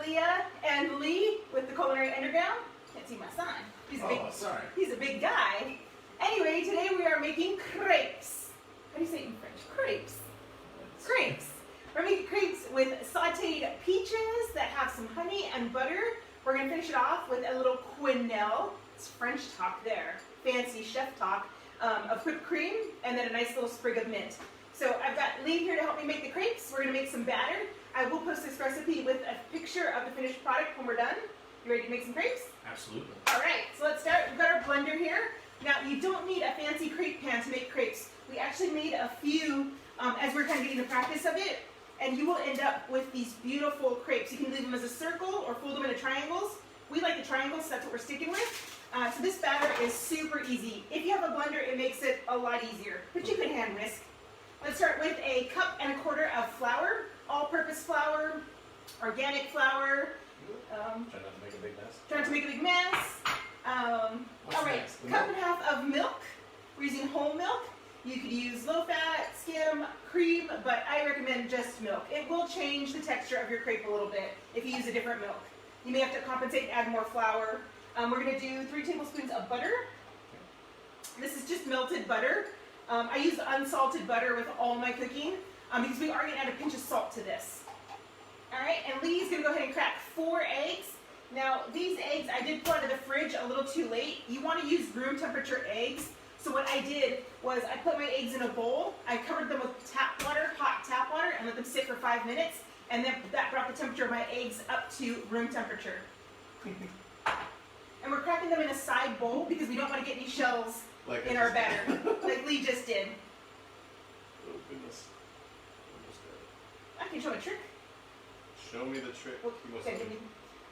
Leah and Lee with the Culinary Underground. Can't see my sign. He's a big guy. Anyway, today we are making crepes. How do you say it in French? Crepes. Crepes. We're making crepes with sauteed peaches that have some honey and butter. We're going to finish it off with a little quenelle. It's French talk there. Fancy chef talk of whipped cream and then a nice little sprig of mint. So I've got Lee here to help me make the crepes. We're going to make some batter. I will post this recipe with a picture of the finished product when we're done. You ready to make some crepes? Absolutely. All right, so let's start. We've got our blender here. Now, you don't need a fancy crepe pan to make crepes. We actually made a few as we're kind of getting the practice of it, and you will end up with these beautiful crepes. You can leave them as a circle or fold them into triangles. We like the triangles, so that's what we're sticking with. So this batter is super easy. If you have a blender, it makes it a lot easier, but you can hand whisk. Let's start with 1.25 cups of flour, all-purpose flour, organic flour. Try not to make a big mess. Try not to make a big mess. All right, 1.5 cups of milk. We're using whole milk. You could use low-fat, skim, cream, but I recommend just milk. It will change the texture of your crepe a little bit if you use a different milk. You may have to compensate and add more flour. We're going to do 3 tablespoons of butter. This is just melted butter. I use unsalted butter with all my cooking because we are going to add a pinch of salt to this. All right, and Lee's going to go ahead and crack 4 eggs. Now, these eggs, I did pull out of the fridge a little too late. You want to use room temperature eggs. So what I did was I put my eggs in a bowl. I covered them with tap water, hot tap water, and let them sit for 5 minutes. And then that brought the temperature of my eggs up to room temperature. And we're cracking them in a side bowl because we don't want to get any shells in our batter, like Lee just did. Oh, goodness. I can show a trick. Show me the trick. Okay.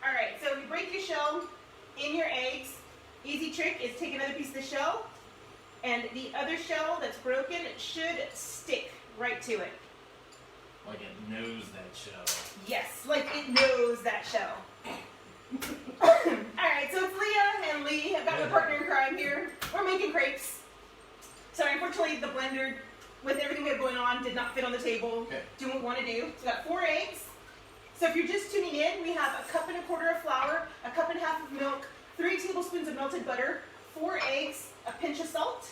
All right, so you break your shell in your eggs. Easy trick is take another piece of the shell, and the other shell that's broken should stick right to it. Like it knows that shell. Yes, like it knows that shell. Alright, so it's Leah and Lee. I've got my partner in crime here. We're making crepes. Sorry, unfortunately the blender, with everything we have going on, did not fit on the table. Okay. Doing what we want to do. So we've got 4 eggs. So if you're just tuning in, we have 1.25 cups of flour, 1.5 cups of milk, 3 tablespoons of melted butter, 4 eggs, a pinch of salt.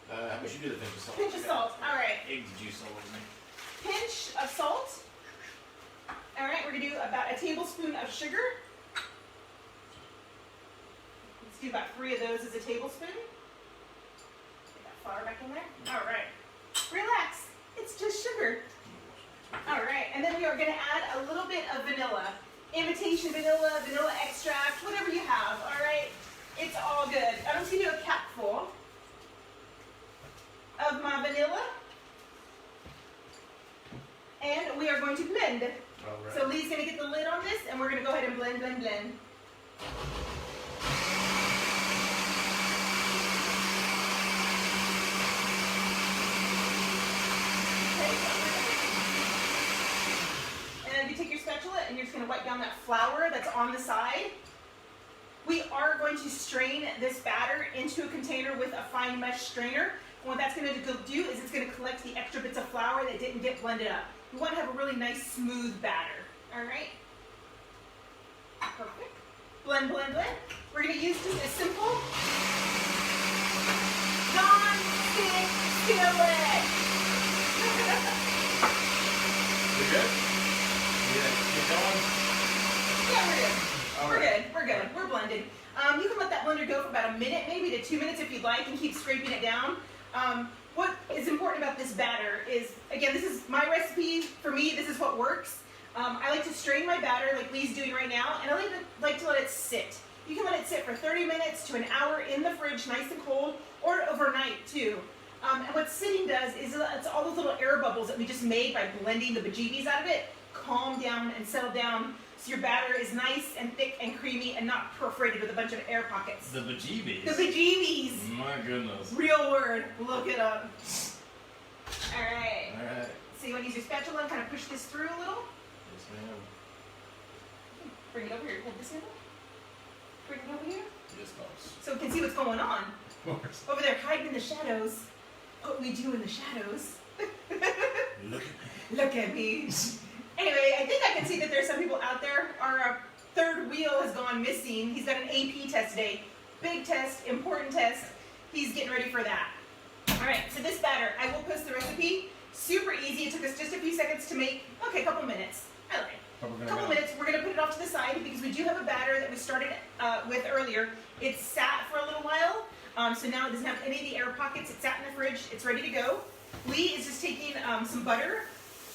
How much you do the pinch of salt? Pinch of salt, alright. Eggs juice all over me. Pinch of salt. Alright, we're going to do about 1 tablespoon of sugar. Let's do about 3 of those as a tablespoon. Get that flour back in there. Alright. Relax. It's just sugar. Alright, and then we are going to add a little bit of vanilla. Imitation vanilla, vanilla extract, whatever you have, alright? It's all good. I'm just going to do a capful of my vanilla. And we are going to blend. Right. So Lee's going to get the lid on this, and we're going to go ahead and blend, blend, blend. And then you take your spatula, and you're just going to wipe down that flour that's on the side. We are going to strain this batter into a container with a fine mesh strainer. And what that's going to do is it's going to collect the extra bits of flour that didn't get blended up. We want to have a really nice smooth batter. All right? Perfect. Blend, blend, blend. We're going to use just a simple non-stick skillet. We good? Yeah, keep going? Yeah, we're good. All We're right. good. We're good. We're blended. You can let that blender go for about a minute, maybe to 2 minutes if you'd like, and keep scraping it down. What is important about this batter is, again, this is my recipe. For me, this is what works. I like to strain my batter like Lee's doing right now, and I like to let it sit. You can let it sit for 30 minutes to an hour in the fridge, nice and cold, or overnight too. And what sitting does is it's all those little air bubbles that we just made by blending the bejeebies out of it calm down and settle down so your batter is nice and thick and creamy and not perforated with a bunch of air pockets. The bejeebies. The bejeebies. My goodness. Real word. Look it up. All right. All right. So you want to use your spatula and kind of push this through a little. Yes, ma'am. Bring it over here. Hold this handle. Bring it over here. Yes, boss. So we can see what's going on. Of course. Over there, hiding in the shadows. What we do in the shadows. Look at me. Look at me. Anyway, I think I can see that there's some people out there. Our third wheel has gone missing. He's got an AP test today. Big test, important test. He's getting ready for that. All right, so this batter, I will post the recipe. Super easy. It took us just a few seconds to make. Okay, a couple minutes. I like it. A couple minutes. We're going to put it off to the side because we do have a batter that we started with earlier. It's sat for a little while, so now it doesn't have any of the air pockets. It sat in the fridge. It's ready to go. Lee is just taking some butter,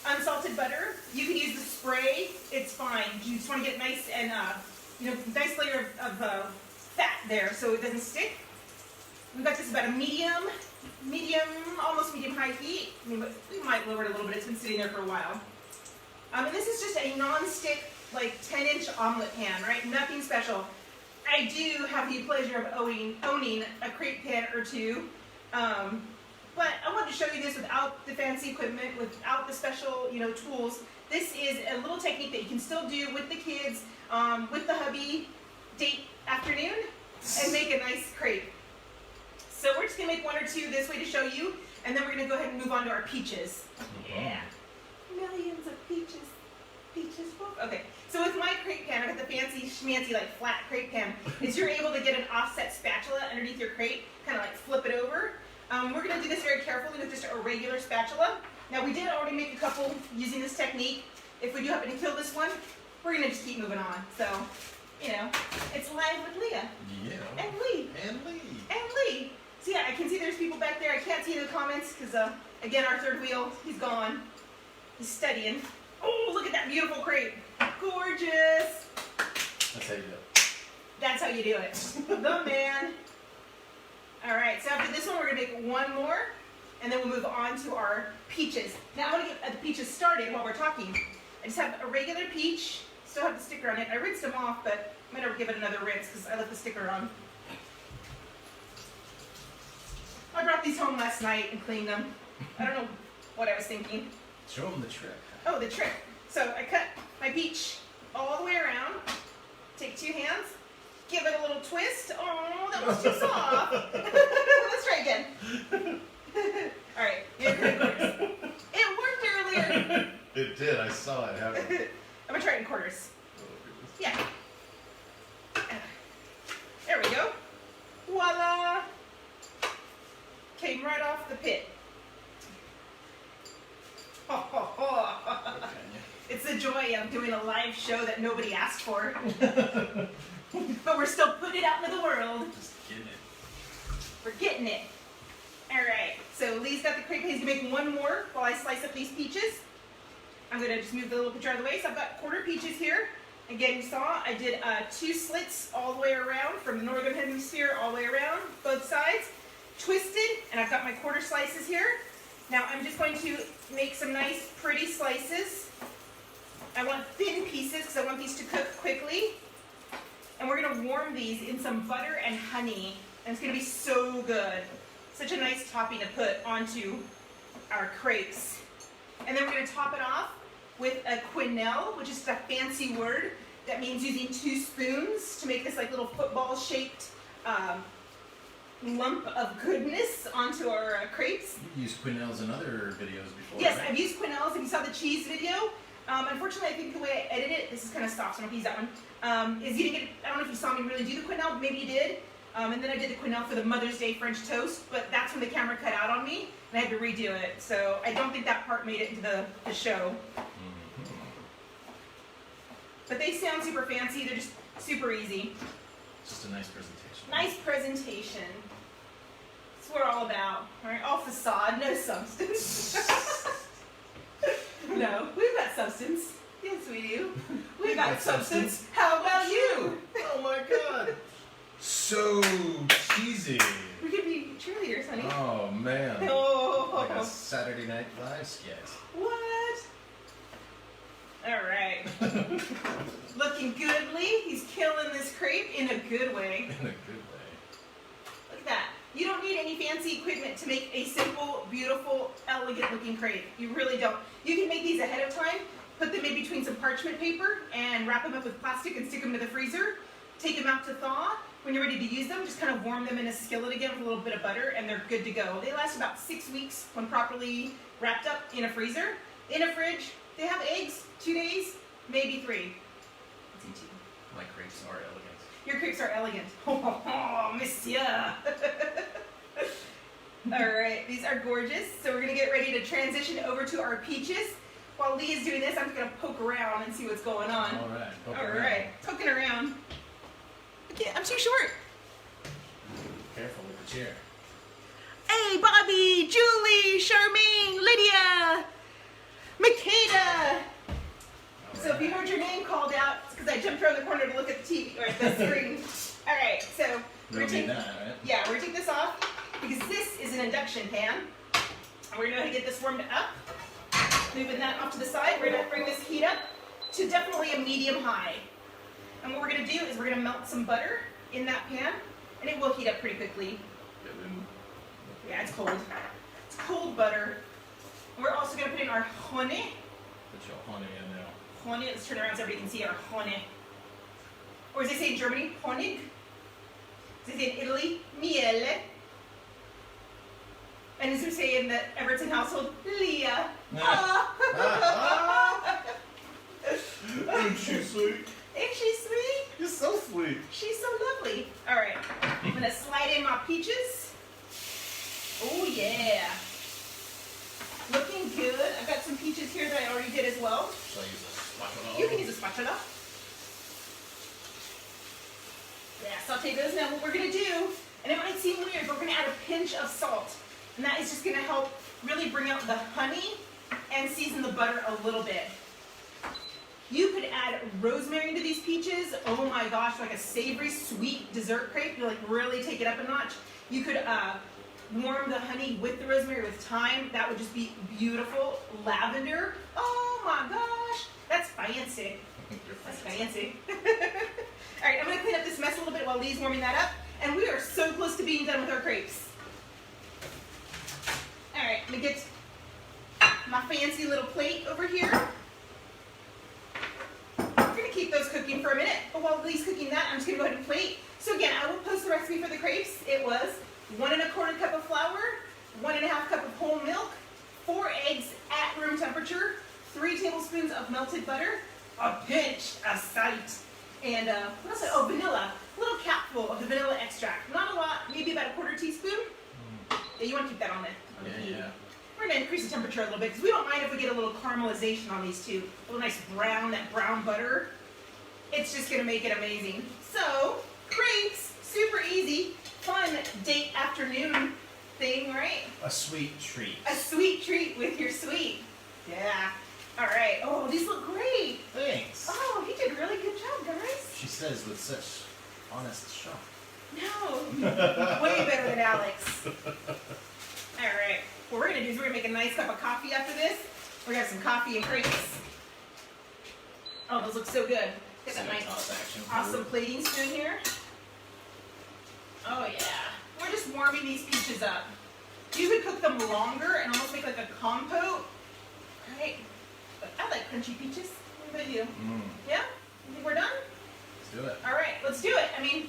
unsalted butter. You can use the spray. It's fine. You just want to get nice and nice layer of fat there so it doesn't stick. We've got this about a medium, almost medium-high heat. I mean, we might lower it a little bit. It's been sitting there for a while. And this is just a non-stick, like 10-inch omelet pan, right? Nothing special. I do have the pleasure of owning a crepe pan or two. But I wanted to show you this without the fancy equipment, without the special, tools. This is a little technique that you can still do with the kids, with the hubby, date afternoon, and make a nice crepe. So we're just gonna make one or two this way to show you, and then we're gonna go ahead and move on to our peaches. Yeah, millions of peaches. Okay, so with my crepe pan, I got the fancy schmancy like flat crepe pan. Is you're able to get an offset spatula underneath your crepe, kind of like flip it over. We're gonna do this very carefully with just a regular spatula. Now we did already make a couple using this technique. If we do happen to kill this one, we're gonna just keep moving on. So, it's live with Leah. Yeah. And Lee. And Lee. And Lee. So yeah, I can see there's people back there. I can't see the comments because, again, our third wheel, he's gone. He's studying. Oh, look at that beautiful crepe. Gorgeous. That's how you do it. That's how you do it. The man. All right, so after this one, we're going to make one more, and then we'll move on to our peaches. Now, I want to get the peaches started while we're talking. I just have a regular peach. Still have the sticker on it. I rinsed them off, but I might never give it another rinse because I left the sticker on. I brought these home last night and cleaned them. I don't know what I was thinking. Show them the trick. Oh, the trick. So I cut my peach all the way around. Take two hands. Give it a little twist. Oh, that was too soft. Let's try again. All right. It worked earlier. It did. I saw it happen. I'm going to try it in quarters. Oh, goodness. Yeah. There we go. Voila. Came right off the pit. Ho, ho, ho. Okay. It's the joy of doing a live show that nobody asked for. But we're still putting it out into the world. Just getting it. We're getting it. All right. So Lee's got the crepe. He's going to make one more while I slice up these peaches. I'm going to just move the little picture out of the way. So I've got quarter peaches here. Again, you saw I did 2 slits all the way around from the northern hemisphere all the way around, both sides. Twisted, and I've got my quarter slices here. Now I'm just going to make some nice pretty slices. I want thin pieces because I want these to cook quickly. And we're going to warm these in some butter and honey. And it's going to be so good. Such a nice topping to put onto our crepes. And then we're going to top it off with a quenelle, which is a fancy word that means using 2 spoons to make this like little football shaped lump of goodness onto our crepes. You've used quenelles in other videos before, Yes, right? I've used quenelles. If you saw the cheese video, unfortunately, I think the way I edited it, this is kind of soft, so I don't use that one, is you didn't get, I don't know if you saw me really do the quenelle, maybe you did, and then I did the quenelle for the Mother's Day French toast, but that's when the camera cut out on me, and I had to redo it, so I don't think that part made it into the show. Mm-hmm. But they sound super fancy, they're just super easy. Just a nice presentation. Nice presentation. That's what we're all about. All right, all facade, no substance. No, we've got substance. Yes, we do. We've got substance. How about you? Oh my god. So cheesy. We could be cheerleaders, honey. Oh man. Oh. Like a Saturday Night Live sketch. What? All right. Looking good, Lee. He's killing this crepe in a good way. In a good way. Look at that. You don't need any fancy equipment to make a simple, beautiful, elegant-looking crepe. You really don't. You can make these ahead of time, put them in between some parchment paper, and wrap them up with plastic and stick them to the freezer. Take them out to thaw. When you're ready to use them, just kind of warm them in a skillet again with a little bit of butter, and they're good to go. They last about 6 weeks when properly wrapped up in a freezer. In a fridge, they have eggs 2 days, maybe 3. Let's see, 2. My crepes are elegant. Your crepes are elegant. Oh, monsieur. All right, these are gorgeous. So we're gonna get ready to transition over to our peaches. While Lee is doing this, I'm just gonna poke around and see what's going on. All right. All right, poking around. Okay, I'm too short. Careful with the chair. Hey, Bobby, Julie, Charmaine, Lydia, Makeda. So if you heard your name called out, it's because I jumped around the corner to look at the TV or at the screen. All right, so We don't need that, right? yeah, we're gonna take this off because this is an induction pan. And we're gonna go ahead and get this warmed up. Moving that off to the side, we're gonna bring this heat up to definitely a medium high. And what we're gonna do is we're gonna melt some butter in that pan, and it will heat up pretty quickly. Yeah, it's cold. It's cold butter. We're also gonna put in our honey. Put your honey in there. Honey, let's turn around so everybody can see our honey. Or as they say in Germany, Honig. As they say in Italy, miele. And as we say in the Everton household, Leah. Ain't she sweet? Ain't she sweet? You're so sweet. She's so lovely. All right, I'm gonna slide in my peaches. Oh yeah. Looking good. I've got some peaches here that I already did as well. Shall I use a spatula? You can use a spatula. Yeah, saute those. Now what we're gonna do, and it might seem weird, but we're gonna add a pinch of salt. And that is just gonna help really bring out the honey and season the butter a little bit. You could add rosemary into these peaches. Oh my gosh, like a savory, sweet dessert crepe. You like really take it up a notch. You could warm the honey with the rosemary with thyme. That would just be beautiful. Lavender. Oh my gosh, that's fancy. That's fancy. All right, I'm gonna clean up this mess a little bit while Lee's warming that up. And we are so close to being done with our crepes. All right, let me get my fancy little plate over here. We're gonna keep those cooking for a minute, but while Lee's cooking that, I'm just gonna go ahead and plate. So again, I will post the recipe for the crepes. It was 1 1/4 cup of flour, 1 1/2 cup of whole milk, 4 eggs at room temperature, 3 tablespoons of melted butter, a pinch of salt, and what else? Oh, vanilla. A little capful of the vanilla extract. Not a lot, maybe about a 1/4 teaspoon. Yeah, you want to keep that on there. Yeah. We're going to increase the temperature a little bit because we don't mind if we get a little caramelization on these two. A little nice brown, that brown butter. It's just going to make it amazing. So, crepes, super easy, fun date afternoon thing, right? A sweet treat. A sweet treat with your sweet. Yeah. All right. Oh, these look great. Thanks. Oh, he did a really good job, guys. She says with such honest shock. No, way better than Alex. All right. What we're gonna do is we're gonna make a nice cup of coffee after this. We're gonna have some coffee and crepes. Oh, those look so good. Get that nice, awesome plating spoon here. Oh yeah. We're just warming these peaches up. You could cook them longer and almost make like a compote. Right? But I like crunchy peaches. What about you? Yeah? You think we're done? Let's do it. All right, let's do it. I mean,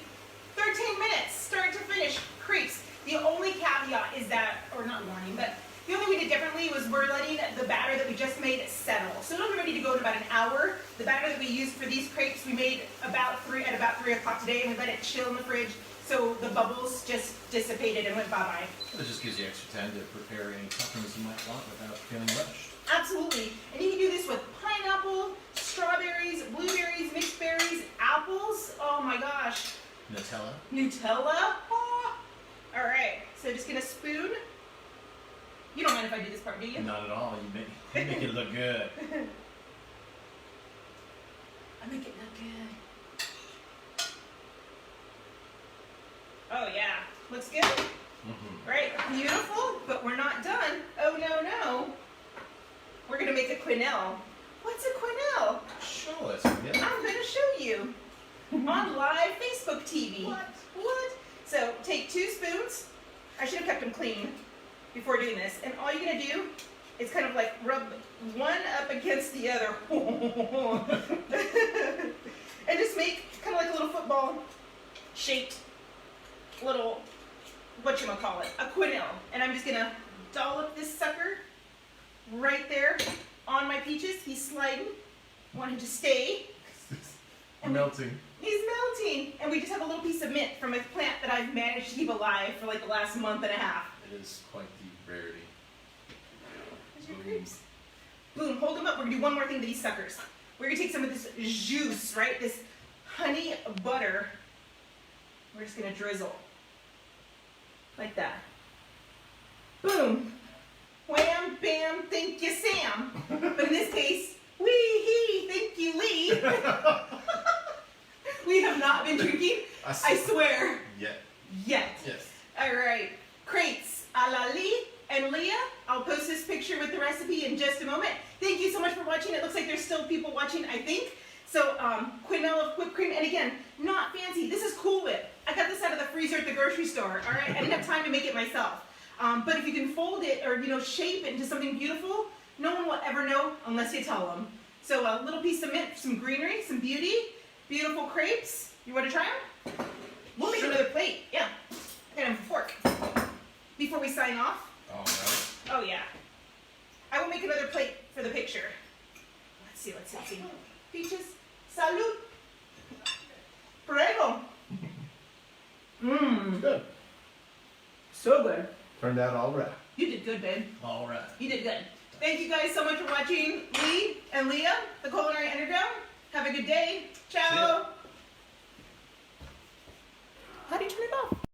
13 minutes, start to finish, crepes. The only caveat is that, or not warning, but the only thing we did differently was we're letting the batter that we just made settle. So it'll be ready to go in about an hour. The batter that we used for these crepes, we made at about 3 o'clock today, and we let it chill in the fridge, so the bubbles just dissipated and went bye-bye. It just gives you extra time to prepare any toppings you might want without feeling rushed. Absolutely. And you can do this with pineapple, strawberries, blueberries, mixed berries, apples. Oh my gosh. Nutella. Nutella. Oh. All right. So just gonna spoon. You don't mind if I do this part, do you? Not at all. You make it look good. I make it look good. Oh yeah. Looks good? Right. Beautiful. But we're not done. Oh no, no. We're gonna make a quenelle. What's a quenelle? Show us. I'm gonna show you on live Facebook TV. What? So take 2 spoons. I should have kept them clean before doing this. And all you're gonna do is kind of like rub one up against the other, and just make kind of like a little football shaped little, whatchamacallit, a quenelle. And I'm just gonna dollop this sucker right there on my peaches. He's sliding. I want him to stay. Melting. He's melting. And we just have a little piece of mint from a plant that I've managed to keep alive for like the last month and a half. It is quite the rarity. There's your crepes. Boom, hold them up. We're gonna do one more thing to these suckers. We're gonna take some of this juice, right? This honey butter. We're just gonna drizzle. Like that. Boom. Wham, bam, thank you, Sam. But in this case, wee hee, thank you, Lee. We have not been drinking, I swear. Yet. Yet. Yes. All right. Crepes a la Lee and Leah. I'll post this picture with the recipe in just a moment. Thank you so much for watching. It looks like there's still people watching, I think. So, quinoa whipped cream. And again, not fancy. This is Cool Whip. I got this out of the freezer at the grocery store. All right. I didn't have time to make it myself. But if you can fold it or, shape it into something beautiful, no one will ever know unless you tell them. So a little piece of mint, some greenery, some beauty, beautiful crepes. You want to try them? We'll make another plate. Yeah. I got a fork. Before we sign off. All right. Oh, yeah. I will make another plate for the picture. Let's see. Peaches. Salud. Prego. Mmm. Good. So good. Turned out all right. You did good, babe. All right. You did good. Thank you guys so much for watching Lee and Leah, the Culinary Underground. Have a good day. Ciao. See ya. How do you turn it off?